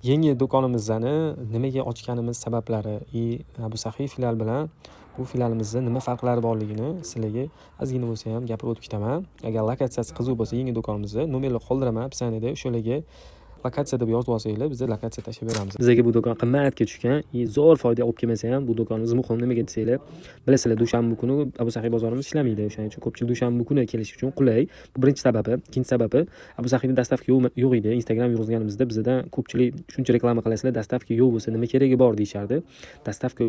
Yangi do'konimizni nimaga ochganimiz sabablari Abu Sahiy filial bilan bu filialimizda nima farqlari borligini sizlarga ozgina bo'lsa ham gapirib o'tib ketaman. Agar lokatsiyasi qiziq bo'lsa yangi do'konimizni nomerlar qoldiraman opsioniyada, o'shalarga lokatsiya deb yozib olsanglar biz lokatsiya tashlab beramiz. Bizga bu do'kon qimmatga tushgan, zo'r foyda olib kelmasa ham bu do'konimiz muhim. Nimaga desanglar, bilasizlar, dushanba kuni Abu Sahiy bozorimiz ishlamaydi. O'shaning uchun ko'pchilik dushanba kuni kelish uchun qulay. Bu birinchi sababi. Ikkinchi sababi, Abu Sahiyda dastavka yo'q edi. Instagram yurg'izganimizda bizdan ko'pchilik shuncha reklama qilasizlar, dastavka yo'q bo'lsa nima keragi bor deyishardi. Dastavka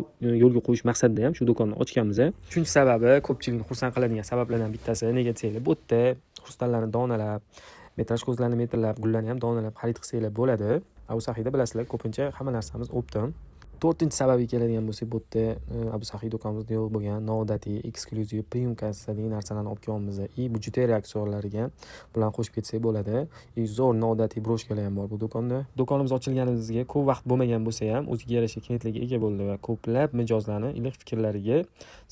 yo'lga qo'yish maqsadida ham shu do'konni ochganmiz. Uchinchi sababi, ko'pchilikni xursand qiladigan sabablardan bittasi, nega desanglar, bu yerda xrustallarni donalab, metraj ko'zlarni metrlab, gullarni ham donalab xarid qilsanglar bo'ladi. Abu Sahiyda bilasizlar, ko'pincha hamma narsamiz optim. To'rtinchi sababiga keladigan bo'lsak, bu yerda Abu Sahiy do'konimizda yo'q bo'lgan noodatiy, eksklyuziv, premium kassadagi narsalarni olib kelganmiz. Byuteriya aksessuarlariga bilan qo'shib ketsak bo'ladi. Zo'r noodatiy broshkalar ham bor bu do'konda. Do'konimiz ochilganimizga ko'p vaqt bo'lmagan bo'lsa ham, o'ziga yarasha kengliklarga ega bo'ldi va ko'plab mijozlarni iliq fikrlariga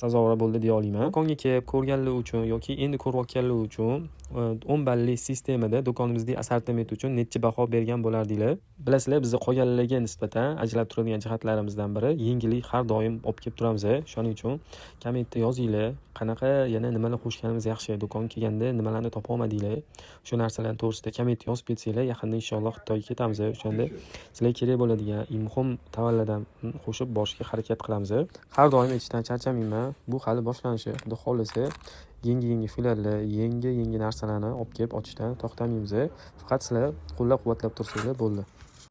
sazovor bo'ldi deya olaman. Do'konga kelib ko'rganlar uchun yoki endi ko'rayotganlar uchun 10 balli sistemada do'konimizdagi assortiment uchun necha baho bergan bo'lardinglar? Bilasizlar, biz qolganlarga nisbatan ajralib turadigan jihatlarimizdan biri yengillik har doim olib kelib turamiz. Shuning uchun kommentda yozinglar, qanaqa yana nimalar qo'shganimiz yaxshi, do'konga kelganda nimalarni topa olmadinglar. Shu narsalarni to'g'risida komment yozib ketsanglar, yaqinda inshaalloh Xitoyga ketamiz. O'shanda sizlarga kerak bo'ladigan muhim tavallardan qo'shib borishga harakat qilamiz. Har doim aytishdan charchamayman. Bu hali boshlanishi. Xudo xolasa yangi filiallar, yangi narsalarni olib kelib ochishdan to'xtamaymiz. Faqat sizlar qo'llab-quvvatlab tursanglar bo'ldi.